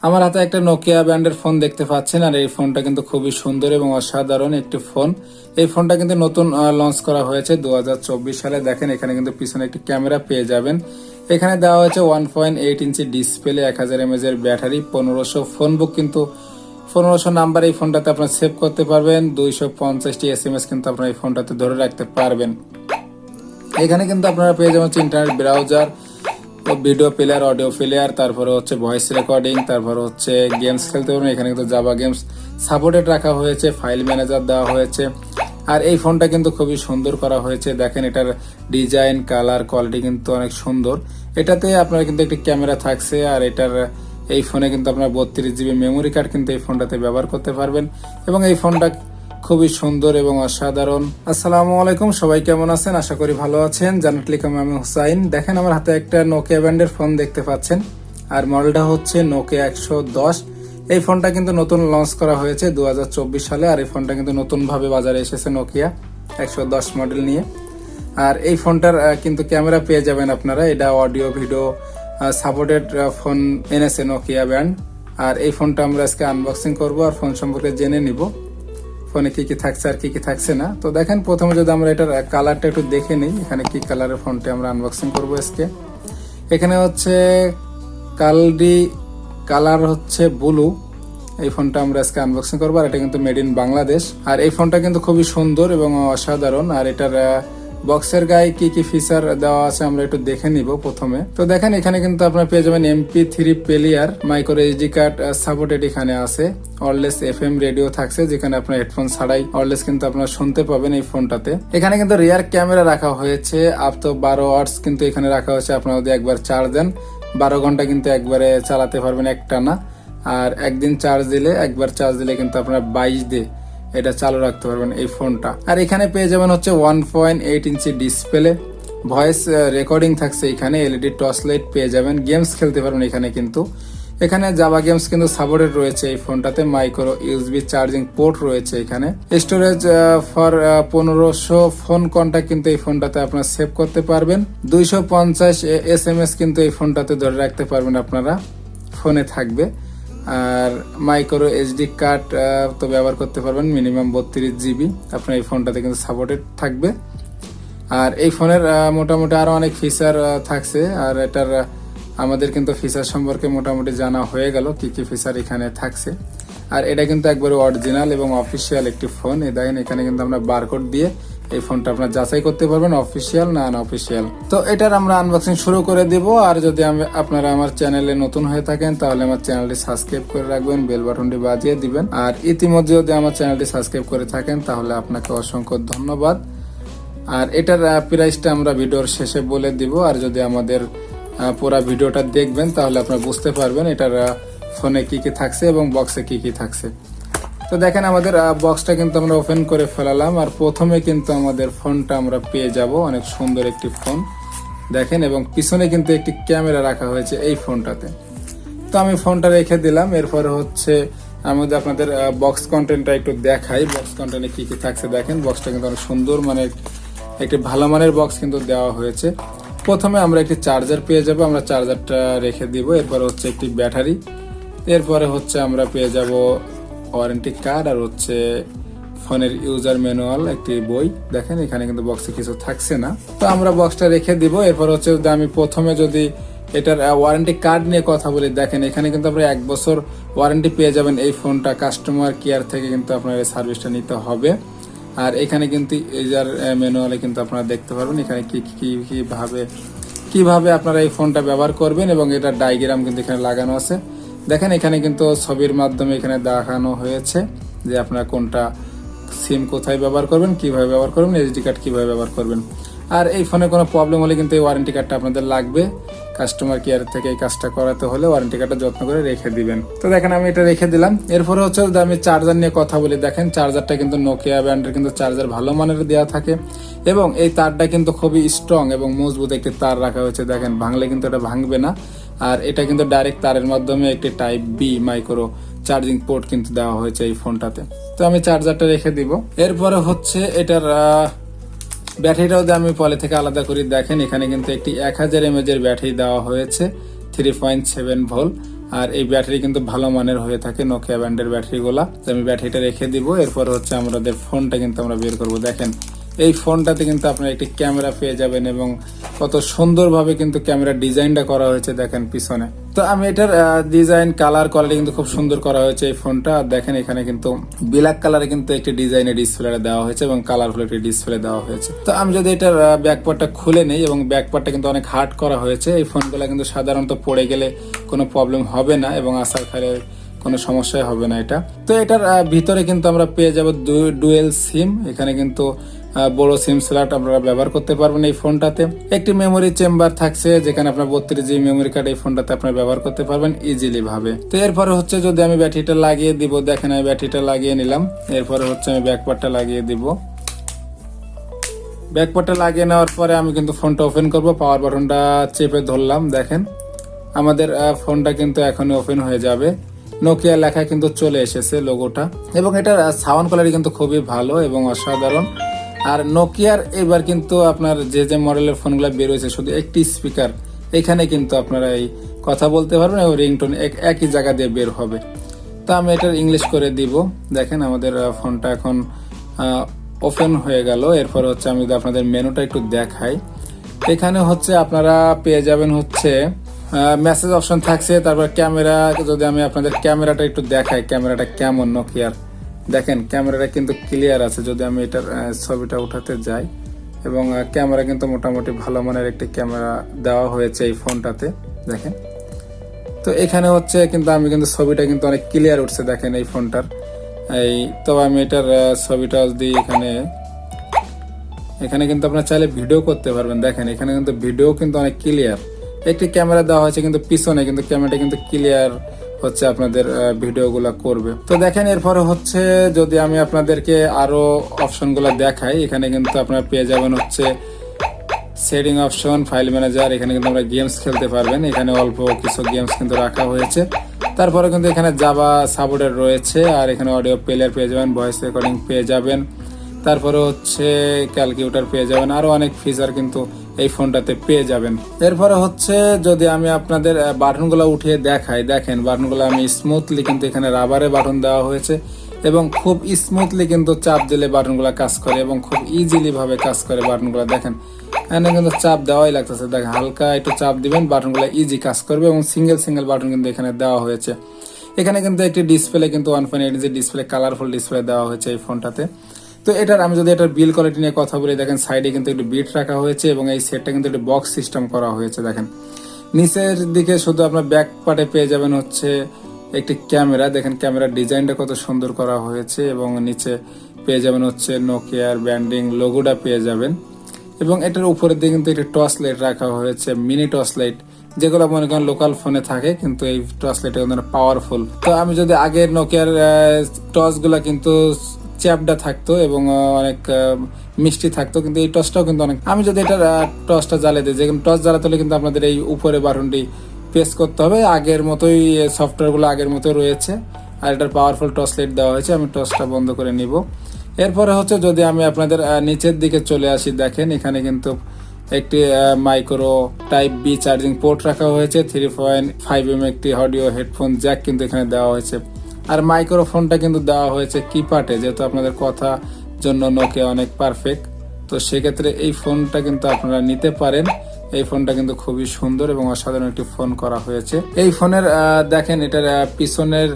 আমার হাতে একটা নোকিয়া ব্র্যান্ডের ফোন দেখতে পাচ্ছেন, আর এই ফোনটা কিন্তু খুবই সুন্দর এবং অসাধারণ একটি ফোন। এই ফোনটা কিন্তু নতুন লঞ্চ করা হয়েছে 2024 সালে। দেখেন এখানে কিন্তু পিছনে একটি ক্যামেরা পেয়ে যাবেন। এখানে দেওয়া হয়েছে 1.8 ইঞ্চি ডিসপ্লে, 1000 mAh এর ব্যাটারি, 1500 ফোন বুক কিন্তু 1500 নাম্বার এই ফোনটাতে আপনার সেভ করতে পারবেন। 250টি SMS কিন্তু আপনার এই ফোনটাতে ধরে রাখতে পারবেন। এখানে কিন্তু আপনারা পেয়ে যাবেন internet browser, video player, audio player, তারপরে হচ্ছে ভয়েস রেকর্ডিং, তারপরে হচ্ছে গেমস খেলতে পারবেন। এখানে কিন্তু জাভা গেমস সাপোর্টেড রাখা হয়েছে, ফাইল ম্যানেজার দেওয়া হয়েছে। আর এই ফোনটা কিন্তু খুবই সুন্দর করা হয়েছে। দেখেন এটার ডিজাইন, কালার, কোয়ালিটি কিন্তু অনেক সুন্দর। এটাতে আপনার কিন্তু একটি ক্যামেরা থাকছে, আর এটার এই ফোনে কিন্তু আপনার 32GB মেমোরি কার্ড কিন্তু এই ফোনটাতে ব্যবহার করতে পারবেন। এবং এই ফোনটা খুবই সুন্দর এবং অসাধারণ। আসসালামু আলাইকুম, সবাই কেমন আছেন? আশা করি ভালো আছেন। জান্নাত টেলিকম, আমি হুসাইন। দেখেন আমার হাতে একটা নোকিয়া ব্র্যান্ডের ফোন দেখতে পাচ্ছেন, আর মডেলটা হচ্ছে নোকিয়া 110। এই ফোনটা কিন্তু নতুন লঞ্চ করা হয়েছে 2024 সালে, আর এই ফোনটা কিন্তু নতুন ভাবে বাজারে এসেছে নোকিয়া 110 মডেল নিয়ে। আর এই ফোনটার কিন্তু ক্যামেরা পেয়ে যাবেন আপনারা। এটা অডিও ভিডিও সাপোর্টেড ফোন এনেছে নোকিয়া ব্র্যান্ড। আর এই ফোনটা আমরা আজকে আনবক্সিং করব আর ফোন সম্পর্কে জেনে নিব, ফোনে কি কি থাকছে আর কি কি থাকছে না। তো দেখেন প্রথমে যদি আমরা এটার কালারটা একটু দেখে নিই, এখানে কি কালারের ফোনটি আমরা আনবক্সিং করবো আজকে। এখানে হচ্ছে কালার হচ্ছে ব্লু। এই ফোনটা আমরা আজকে আনবক্সিং করবো, আর এটা কিন্তু মেড ইন বাংলাদেশ। আর এই ফোনটা কিন্তু খুবই সুন্দর এবং অসাধারণ। আর এটার বক্সের গায়ে কি কি ফিচার দেওয়া আছে আমরা একটু দেখে নিব প্রথমে। তো দেখেন এখানে কিন্তু আপনার পেয়ে যাবেন MP3 player, micro SD card supported এখানে আছে। ওয়্যারলেস FM রেডিও থাকছে, যেখানে আপনার হেডফোন ছাড়াই ওয়্যারলেস কিন্তু আপনারা শুনতে পাবেন এই ফোনটাতে। এখানে কিন্তু রিয়ার ক্যামেরা রাখা হয়েছে, আপ তো 12 ওয়াটস কিন্তু এখানে রাখা হয়েছে। আপনারা যদি একবার চার্জ দেন 12 ঘন্টা কিন্তু একবারে চালাতে পারবেন একটানা। আর একদিন চার্জ দিলে, একবার চার্জ দিলে কিন্তু আপনারা 22 দিয়ে এটা চালু রাখতে পারবেন এই ফোনটা। আর এখানে পেয়ে যাবেন হচ্ছে 1.8 ইঞ্চি ডিসপ্লে, ভয়েস রেকর্ডিং থাকছে এখানে, LED টর্চ লাইট পেয়ে যাবেন, গেমস খেলতে পারবেন এখানে। কিন্তু এখানে জাভা গেমস কিন্তু সাপোর্টেড রয়েছে এই ফোনটাতে। মাইক্রো USB চার্জিং পোর্ট রয়েছে এখানে। স্টোরেজ ফর 1500 ফোন কন্টাক্ট কিন্তু এই ফোনটাতে আপনারা সেভ করতে পারবেন। 250 SMS কিন্তু এই ফোনটাতে ধরে রাখতে পারবেন আপনারা, ফোনে থাকবে। আর মাইক্রো SD কার্ড তো ব্যবহার করতে পারবেন, মিনিমাম 32GB আপনার এই ফোনটাতে কিন্তু সাপোর্টেড থাকবে। আর এই ফোনের মোটামুটি আরো অনেক ফিচার থাকছে। আর এটার আমাদের কিন্তু ফিচার সম্পর্কে মোটামুটি জানা হয়ে গেল কি কি ফিচার এখানে থাকছে। আর এটা কিন্তু একবারে অরিজিনাল এবং অফিসিয়াল একটি ফোন। দেখেন এখানে কিন্তু আমরা বারকোড দিয়ে এই ফোনটা আপনার যাচাই করতে পারবেন অফিসিয়াল না আনঅফিসিয়াল। তো এটার আমরা আনবক্সিং শুরু করে দিব। আর যদি আপনারা আমার চ্যানেলে নতুন হয়ে থাকেন তাহলে আমার চ্যানেলটি সাবস্ক্রাইব করে রাখবেন, বেল বাটনটি বাজিয়ে দিবেন। আর ইতিমধ্যে যদি আমার চ্যানেলটি সাবস্ক্রাইব করে থাকেন তাহলে আপনাকে অসংখ্য ধন্যবাদ। আর এটার প্রাইসটা আমরা ভিডিওর শেষে বলে দিব। আর যদি আমাদের পুরো ভিডিওটা দেখবেন তাহলে আপনারা বুঝতে পারবেন এটার ফোনে কি কি থাকছে এবং বক্সে কি কি থাকছে। তো দেখেন আমাদের বক্সটা কিন্তু আমরা ওপেন করে ফেলালাম। আর প্রথমে কিন্তু আমাদের ফোনটা আমরা পেয়ে যাব, অনেক সুন্দর একটি ফোন দেখেন। এবং পিছনে কিন্তু একটি ক্যামেরা রাখা হয়েছে এই ফোনটাতে। তো আমি ফোনটা রেখে দিলাম। এরপরে হচ্ছে আমাদের আপনাদের বক্স কন্টেন্টটা একটু দেখাই, বক্স কন্টেন্টে কি কি থাকছে। দেখেন বক্সটা কিন্তু অনেক সুন্দর, মানে একটি ভালো মানের বক্স কিন্তু দেওয়া হয়েছে। প্রথমে আমরা একটি চার্জার পেয়ে যাব, আমরা চার্জারটা রেখে দিব। এরপরে হচ্ছে একটি ব্যাটারি, এরপরে হচ্ছে আমরা পেয়ে যাব ওয়ারেন্টি কার্ড, আর হচ্ছে ফোনের ইউজার ম্যানুয়াল, একটি বই। দেখেন এখানে কিন্তু বক্সে কিছু থাকছে না, তো আমরা বক্সটা রেখে দিব। এরপর হচ্ছে আমি প্রথমে যদি এটার ওয়ারেন্টি কার্ড নিয়ে কথা বলি, দেখেন এখানে কিন্তু আপনারা 1 বছর ওয়ারেন্টি পেয়ে যাবেন এই ফোনটা। কাস্টমার কেয়ার থেকে কিন্তু আপনার এই সার্ভিসটা নিতে হবে। আর এখানে কিন্তু ইউজার ম্যানুয়ালে কিন্তু আপনারা দেখতে পারবেন এখানে কিভাবে আপনারা এই ফোনটা ব্যবহার করবেন, এবং এটা ডায়াগ্রাম কিন্তু এখানে লাগানো আছে। দেখেন এখানে কিন্তু ছবির মাধ্যমে এখানে দেখানো হয়েছে যে আপনারা কোনটা সিম কোথায় ব্যবহার করবেন, কিভাবে ব্যবহার করবেন, SD কার্ড কিভাবে ব্যবহার করবেন। আর এই ফোনে কোনো প্রবলেম হলে কিন্তু এই ওয়ারেন্টি কার্ডটা আপনাদের লাগবে। কাস্টমার কেয়ার থেকে এই কাজটা করাতে হলে ওয়ারেন্টি কার্ডটা যত্ন করে রেখে দিবেন। তো দেখেন আমি এটা রেখে দিলাম। এরপরে হচ্ছে আমি চার্জার নিয়ে কথা বলি। দেখেন চার্জারটা কিন্তু নোকিয়া ব্র্যান্ডের কিন্তু চার্জার ভালো মানের দেওয়া থাকে, এবং এই তারটা কিন্তু খুবই স্ট্রং এবং মজবুত একটি তার রাখা হয়েছে। দেখেন ভাঙলে কিন্তু এটা ভাঙবে না। আর এটা কিন্তু ডাইরেক্ট তারের মাধ্যমে একটি Type-B মাইক্রো চার্জিং পোর্ট কিন্তু দেওয়া হয়েছে এই ফোনটাতে। তো আমি চার্জারটা রেখে দিব। এরপরে হচ্ছে এটার ব্যাটারিটাও আমি পলে থেকে আলাদা করি। দেখেন এখানে কিন্তু একটি 1000 mAh এর ব্যাটারি দেওয়া হয়েছে, 3.7 ভোল্ট। আর এই ব্যাটারি কিন্তু ভালো মানের হয়ে থাকে নোকিয়া ব্র্যান্ডের ব্যাটারিগুলা। তো আমি ব্যাটারিটা রেখে দিব। এরপর হচ্ছে আমাদের ফোনটা কিন্তু আমরা বের করব। দেখেন এই ফোনটাতে কিন্তু আপনারা একটি ক্যামেরা পেয়ে যাবেন এবং কত সুন্দরভাবে কিন্তু ক্যামেরা ডিজাইনটা করা হয়েছে দেখেন পিছনে। তো আমি এটার ডিজাইন কালার কোয়ালিটি কিন্তু খুব সুন্দর করা হয়েছে এই ফোনটা। আর দেখেন এখানে কিন্তু ব্ল্যাক কালারে কিন্তু একটি ডিজাইনের ডিসপ্লে দেওয়া হয়েছে এবং কালারফুল একটি ডিসপ্লে দেওয়া হয়েছে। তো আমি যদি এটার ব্যাকপার্টটা খুলে নেই, এবং ব্যাকপার্টটা কিন্তু অনেক হার্ড করা হয়েছে। এই ফোনগুলো কিন্তু সাধারণত পড়ে গেলে কোনো প্রবলেম হবে না এবং আসার খালে কোনো সমস্যাই হবে না এটা। তো এটার ভিতরে কিন্তু আমরা পেয়ে যাব ডুয়েল সিম। এখানে কিন্তু বড় সিম স্লট আপনারা ব্যবহার করতে পারবেন এই ফোনটাতে। একটি মেমোরি চেম্বার থাকছে যেখানে আপনার 32 জিবি মেমোরি কার্ড এই ফোনটাতে আপনারা ব্যবহার করতে পারবেন ইজিলি ভাবে। তো এরপরে হচ্ছে যদি আমি ব্যাটারিটা লাগিয়ে দিব, দেখেন আমি ব্যাটারিটা লাগিয়ে নিলাম। এরপরে হচ্ছে আমি ব্যাকপার্টটা লাগিয়ে দিব। ব্যাকপার্টটা লাগিয়ে নেওয়ার পরে আমি কিন্তু ফোনটা ওপেন করব। পাওয়ার বাটনটা চেপে ধরলাম। দেখেন আমাদের ফোনটা কিন্তু এখনই ওপেন হয়ে যাবে। নোকিয়া লেখা কিন্তু চলে এসেছে লোগোটা, এবং এটার সাউন্ড কোয়ালিটি কিন্তু খুবই ভালো এবং অসাধারণ। আর নোকিয়ার এবার কিন্তু আপনার যে মডেলের ফোনগুলো বের হয়েছে শুধু একটি স্পিকার, এখানে কিন্তু আপনারা এই কথা বলতে পারবেন এবং রিংটোন একই জায়গা দিয়ে বের হবে। তো আমি এটার ইংলিশ করে দিব। দেখেন আমাদের ফোনটা এখন ওপেন হয়ে গেল। এরপর হচ্ছে আমি যদি আপনাদের মেনুটা একটু দেখাই, এখানে হচ্ছে আপনারা পেয়ে যাবেন হচ্ছে মেসেজ অপশন থাকছে। তারপর ক্যামেরা, যদি আমি আপনাদের ক্যামেরাটা একটু দেখাই ক্যামেরাটা কেমন নোকিয়ার, দেখেন ক্যামেরাটা কিন্তু ক্লিয়ার আছে। যদি আমি এটার ছবিটা উঠাতে যাই, এবং ক্যামেরা কিন্তু মোটামুটি ভালো মানের একটি ক্যামেরা দেওয়া হয়েছে এই ফোনটাতে দেখেন। তো এখানে হচ্ছে কিন্তু আমি কিন্তু ছবিটা কিন্তু অনেক ক্লিয়ার উঠছে দেখেন এই ফোনটার। তো আমি এটার ছবিটা যদি এখানে কিন্তু আপনারা চাইলে ভিডিও করতে পারবেন। দেখেন এখানে কিন্তু ভিডিও কিন্তু অনেক ক্লিয়ার। একটি ক্যামেরা দেওয়া হয়েছে কিন্তু পিছনে, কিন্তু ক্যামেরাটা কিন্তু ক্লিয়ার হচ্ছে আপনাদের ভিডিওগুলো করবে। তো দেখেন এরপরে হচ্ছে যদি আমি আপনাদেরকে আরো অপশনগুলো দেখাই, এখানে কিন্তু আপনারা পেয়ে যাবেন হচ্ছে সেটিং অপশন, ফাইল ম্যানেজার। এখানে কিন্তু আমরা গেমস খেলতে পারবেন। এখানে অল্প কিছু গেমস কিন্তু রাখা হয়েছে। তারপরে কিন্তু এখানে জাভা সাপোর্টেড রয়েছে। আর এখানে অডিও প্লেয়ার পেয়ে যাবেন, ভয়েস রেকর্ডিং পেয়ে যাবেন, তারপরে হচ্ছে ক্যালকুলেটর পেয়ে যাবেন, আরো অনেক ফিচার কিন্তু এই ফোনটাতে পেয়ে যাবেন। এরপরে হচ্ছে যদি আমি আপনাদের বাটনগুলো উঠিয়ে দেখাই, দেখেন বাটনগুলো আমি স্মুথলি কিন্তু এখানে রাবারে বাটন দেওয়া হয়েছে এবং খুব স্মুথলি কিন্তু চাপ দিলে বাটনগুলো কাজ করে এবং খুব ইজিলি ভাবে কাজ করে বাটনগুলো। দেখেন এখানে কিন্তু চাপ দেওয়াই লাগতেছে, দেখেন হালকা একটু চাপ দিবেন বাটনগুলো ইজি কাজ করবে এবং সিঙ্গেল বাটন কিন্তু এখানে দেওয়া হয়েছে। এখানে কিন্তু একটি ডিসপ্লে কিন্তু 1.8 ইঞ্চি ডিসপ্লে, কালারফুল ডিসপ্লে দেওয়া হয়েছে এই ফোনটাতে। তো এটার আমি যদি এটার বিল কোয়ালিটি নিয়ে কথা বলি, দেখেন সাইডে কিন্তু একটু বিট রাখা হয়েছে এবং এই সেটটা কিন্তু একটু বক্স সিস্টেম করা হয়েছে। দেখেন নিচের দিকে শুধু আপনার ব্যাক পার্টে পেয়ে যাবেন হচ্ছে একটি ক্যামেরা। দেখেন ক্যামেরার ডিজাইনটা কত সুন্দর করা হয়েছে এবং নিচে পেয়ে যাবেন হচ্ছে নোকিয়ার ব্র্যান্ডিং লোগোটা পেয়ে যাবেন। এবং এটার উপরের দিকে কিন্তু একটি টর্চ লাইট রাখা হয়েছে, মিনি টর্চ লাইট, যেগুলো মনে করেন লোকাল ফোনে থাকে, কিন্তু এই টর্চ লাইট পাওয়ারফুল। তো আমি যদি আগের নোকিয়ার টর্চ গুলা কিন্তু চ্যাপটা থাকতো এবং অনেক মিষ্টি থাকতো, কিন্তু এই টর্চটাও কিন্তু অনেক, আমি যদি এটা টর্চটা জ্বালিয়ে দিই, যেমন টর্চ জ্বালাতে হলে কিন্তু আপনাদের এই উপরে বাটনটি প্রেস করতে হবে। আগের মতোই সফটওয়্যার গুলো আগের মতোই রয়েছে আর এটার পাওয়ারফুল টর্চ লাইট দেওয়া হয়েছে। আমি টর্চটা বন্ধ করে নিব। এরপরে হচ্ছে যদি আমি আপনাদের নিচের দিকে চলে আসি, দেখেন এখানে কিন্তু একটি micro type B charging port রাখা হয়েছে, 3.5 একটি অডিও হেডফোন জ্যাক কিন্তু এখানে দেওয়া হয়েছে। আর মাইক্রোফোনটা কিন্তু দেওয়া হয়েছে কিপ্যাডে, যেহেতু আপনাদের কথা জন্য নোকিয়া অনেক পারফেক্ট। তো সেক্ষেত্রে এই ফোনটা কিন্তু আপনারা নিতে পারেন। এই ফোনটা কিন্তু খুবই সুন্দর এবং অসাধারণ একটি ফোন করা হয়েছে। এই ফোনের দেখেন এটার পিছনের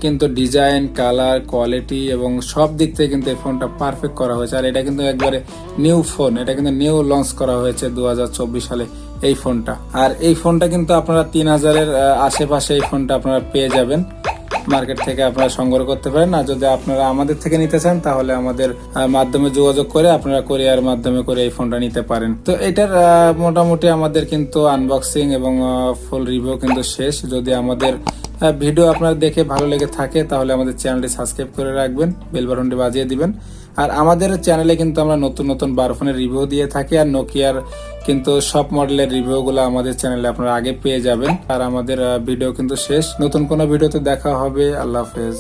কিন্তু ডিজাইন, কালার, কোয়ালিটি এবং সব দিক থেকে কিন্তু এই ফোনটা পারফেক্ট করা হয়েছে। আর এটা কিন্তু একবারে নিউ ফোন, এটা কিন্তু নিউ লঞ্চ করা হয়েছে 2024 সালে এই ফোনটা। আর এই ফোনটা কিন্তু আপনারা 3000-এর আশেপাশে এই ফোনটা আপনারা পেয়ে যাবেন, মার্কেট থেকে আপনারা সংগ্রহ করতে পারেন। আর যদি আপনারা আমাদের থেকে নিতে চান তাহলে আমাদের মাধ্যমে যোগাযোগ করে আপনারা কোরিয়ার মাধ্যমে করে এই ফোনটা নিতে পারেন। তো এটার মোটামুটি আমাদের কিন্তু আনবক্সিং এবং ফুল রিভিউ কিন্তু শেষ। যদি আমাদের ভিডিও আপনারা দেখে ভালো লেগে থাকে তাহলে আমাদের চ্যানেলটি সাবস্ক্রাইব করে রাখবেন, বেল বাটনটি বাজিয়ে দিবেন। আর আমাদের চ্যানেলে কিন্তু আমরা নতুন নতুন ফোনের রিভিউ দিয়ে থাকি, আর নোকিয়ার কিন্তু সব মডেলের রিভিউ গুলো আমাদের চ্যানেলে আপনারা আগে পেয়ে যাবেন। আর আমাদের ভিডিও কিন্তু শেষ, নতুন কোনো ভিডিওতে দেখা হবে। আল্লাহ হাফেজ।